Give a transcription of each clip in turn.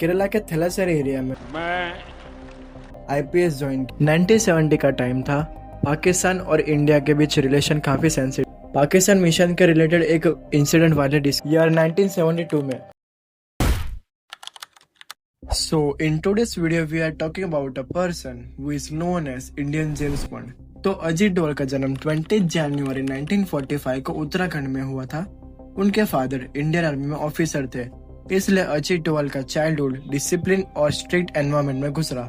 केरला के थेलासेरी एरिया में मैं आईपीएस ज्वाइन 1970 का टाइम था। पाकिस्तान और इंडिया के बीच रिलेशन काफी सेंसिटिव। पाकिस्तान मिशन के रिलेटेड एक इंसिडेंट वाले ईयर 1972 में। So in today's video we are talking about a person who is known as Indian James Bond। तो अजीत डोभाल का जन्म 20 जनवरी 1945 को उत्तराखंड में हुआ था। उनके फादर इंडियन आर्मी में ऑफिसर थे, इसलिए अजीत डोभाल का चाइल्डहुड डिसिप्लिन और स्ट्रिक्ट एनवायरनमेंट में गुजरा।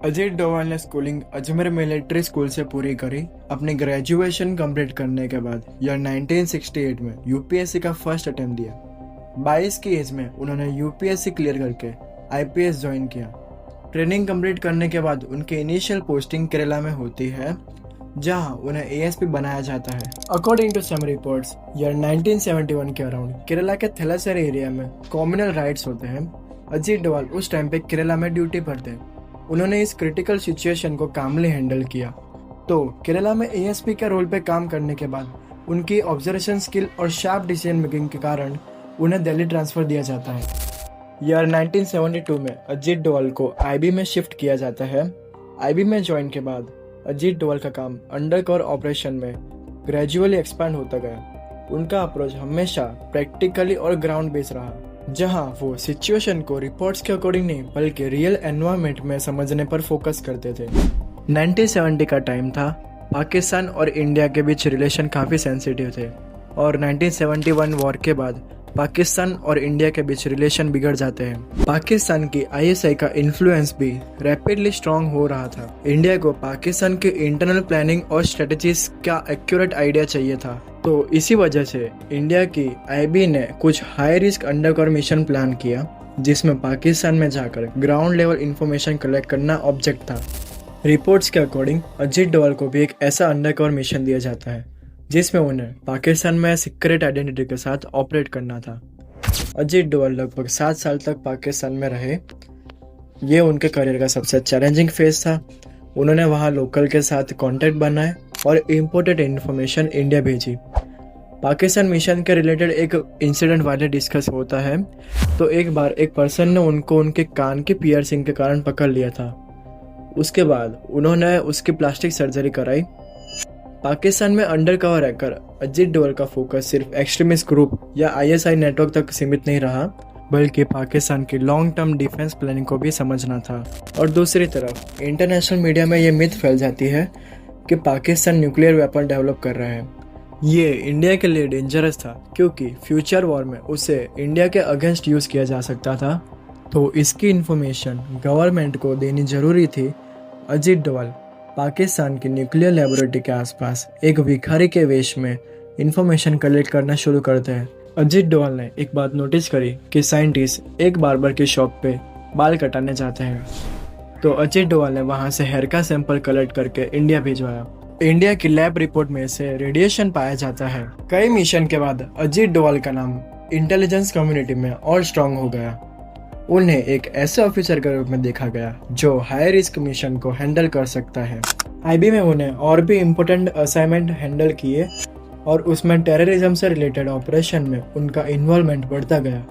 अजीत डोभाल ने स्कूलिंग अजमेर मिलिट्री स्कूल से पूरी करी। अपनी ग्रेजुएशन कंप्लीट करने के बाद ईयर 1968 में यूपीएससी का फर्स्ट अटेम्प्ट दिया। 22 की एज में उन्होंने यूपीएससी क्लियर करके आईपीएस ज्वाइन किया। ट्रेनिंग कंप्लीट करने के बाद उनकी इनिशियल पोस्टिंग केरला में होती है, जहां उन्हें एएसपी बनाया जाता है। According to some reports, year 1971 के अराउंड केरला के थेलासेरी एरिया में कम्युनल राइट्स होते हैं। अजीत डोभाल उस टाइम पे केरला में ड्यूटी पर थे। उन्होंने इस क्रिटिकल सिचुएशन को कामली हैंडल किया। तो केरला में एएसपी के रोल पे काम करने के बाद उनकी ऑब्जर्वेशन स्किल और शार्प डिसीजन मेकिंग के कारण उन्हें दिल्ली ट्रांसफर दिया जाता है। ईयर 1972 में अजीत डोभाल को आईबी में शिफ्ट किया जाता है। आईबी में ज्वाइन के बाद अजीत डोभाल का काम अंडर कवर ऑपरेशन में ग्रेजुअली एक्सपैंड होता गया। उनका अप्रोच हमेशा प्रैक्टिकली और ग्राउंड बेस्ड रहा, जहां वो सिचुएशन को रिपोर्ट्स के अकॉर्डिंग नहीं बल्कि रियल एनवायरनमेंट में समझने पर फोकस करते थे। 1970 का टाइम था। पाकिस्तान और इंडिया के बीच रिलेशन काफ़ी सेंसिटिव थे और 1971 वॉर के बाद पाकिस्तान और इंडिया के बीच रिलेशन बिगड़ जाते हैं। पाकिस्तान की आईएसआई का इन्फ्लुएंस भी रैपिडली स्ट्रांग हो रहा था। इंडिया को पाकिस्तान के इंटरनल प्लानिंग और स्ट्रेटजीज का एक्यूरेट आइडिया चाहिए था। तो इसी वजह से इंडिया की आईबी ने कुछ high risk undercover mission plan किया, जिसमें पाकिस्तान में जाकर ग्राउंड लेवल इंफॉर्मेशन कलेक्ट करना ऑब्जेक्ट था। रिपोर्ट्स के अकॉर्डिंग अजीत डोभाल को भी एक ऐसा अंडरकवर मिशन दिया जाता है, जिसमें उन्हें पाकिस्तान में सीक्रेट आइडेंटिटी के साथ ऑपरेट करना था। अजीत डोभाल लगभग 7 साल तक पाकिस्तान में रहे। ये उनके करियर का सबसे चैलेंजिंग फेज था। उन्होंने वहाँ लोकल के साथ कॉन्टैक्ट बनाए और इम्पोर्टेड इन्फॉर्मेशन इंडिया भेजी। पाकिस्तान मिशन के रिलेटेड एक इंसिडेंट वाले डिस्कस होता है। तो एक बार एक पर्सन ने उनको उनके कान के पियर्सिंग के कारण पकड़ लिया था। उसके बाद उन्होंने उसकी प्लास्टिक सर्जरी कराई। पाकिस्तान में अंडर कवर रहकर अजीत डोभाल का फोकस सिर्फ एक्सट्रीमिस्ट ग्रुप या आईएसआई नेटवर्क तक सीमित नहीं रहा, बल्कि पाकिस्तान की लॉन्ग टर्म डिफेंस प्लानिंग को भी समझना था। और दूसरी तरफ इंटरनेशनल मीडिया में ये मिथ फैल जाती है कि पाकिस्तान न्यूक्लियर वेपन डेवलप कर रहा है। ये इंडिया के लिए डेंजरस था, क्योंकि फ्यूचर वॉर में उसे इंडिया के अगेंस्ट यूज़ किया जा सकता था। तो इसकी इन्फॉर्मेशन गवर्नमेंट को देनी जरूरी थी। अजीत डोभाल पाकिस्तान की न्यूक्लियर लेबोरेटरी के आसपास एक भिखारी के वेश में इंफॉर्मेशन कलेक्ट करना शुरू करते हैं। अजीत डोभाल ने एक बात नोटिस करी कि साइंटिस्ट एक बार्बर की शॉप पे बाल कटाने जाते हैं। तो अजीत डोभाल ने वहां से हेयर का सैंपल कलेक्ट करके इंडिया भिजवाया। इंडिया की लैब रिपोर्ट में से रेडिएशन पाया जाता है। कई मिशन के बाद अजीत डोभाल का नाम इंटेलिजेंस कम्युनिटी में और स्ट्रांग हो गया। उन्हें एक ऐसे ऑफिसर के रूप में देखा गया जो हाई रिस्क मिशन को हैंडल कर सकता है। आईबी में उन्हें और भी इम्पोर्टेंट असाइनमेंट हैंडल किए और उसमें टेररिज्म से रिलेटेड ऑपरेशन में उनका इन्वॉल्वमेंट बढ़ता गया।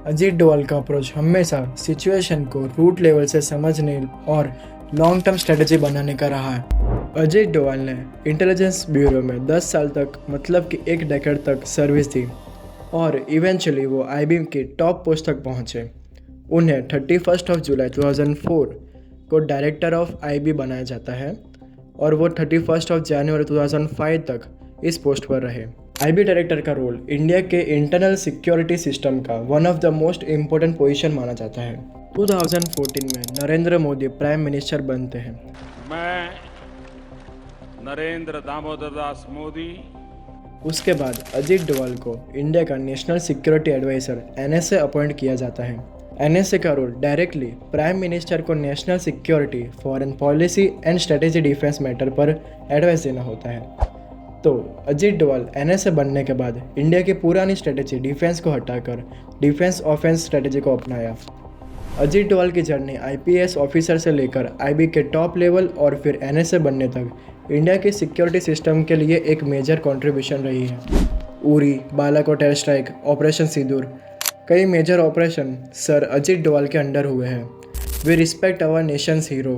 अजीत डोभाल का अप्रोच हमेशा सिचुएशन को रूट लेवल से समझने और लॉन्ग टर्म स्ट्रेटेजी बनाने का रहा है। अजीत डोभाल ने इंटेलिजेंस ब्यूरो में 10 साल तक, मतलब कि 1 डेकेड तक सर्विस दी और इवेंचुअली वो आईबी की टॉप पोस्ट तक पहुंचे। उन्हें 31 जुलाई 2004 को डायरेक्टर ऑफ आईबी बनाया जाता है और वो 31 जनवरी 2005 तक इस पोस्ट पर रहे। आईबी डायरेक्टर का रोल इंडिया के इंटरनल सिक्योरिटी सिस्टम का one of the most important position माना जाता है। 2014 में नरेंद्र मोदी प्राइम मिनिस्टर बनते हैं। मैं नरेंद्र दामोदर दास मोदी। उसके बाद अजीत डोभाल को इंडिया का national security adviser NSA appoint किया जाता है। NSA का रोल डायरेक्टली प्राइम मिनिस्टर को national security, foreign policy and strategy defence matter पर एडवाइस देना होता है। तो अजीत डोभाल NSA बनने के बाद इंडिया की पुरानी स्ट्रेटेजी डिफेंस को हटाकर डिफेंस ऑफेंस स्ट्रेटेजी को अपनाया। अजीत डोभाल की जर्नी आईपीएस ऑफिसर से लेकर आईबी के टॉप लेवल और फिर NSA बनने तक इंडिया के सिक्योरिटी सिस्टम के लिए एक मेजर कंट्रीब्यूशन रही है। Uri, Balakot air strike, operation Sindoor, कई major operation sir Ajit Doval के अंडर हुए हैं। We respect our nation's hero.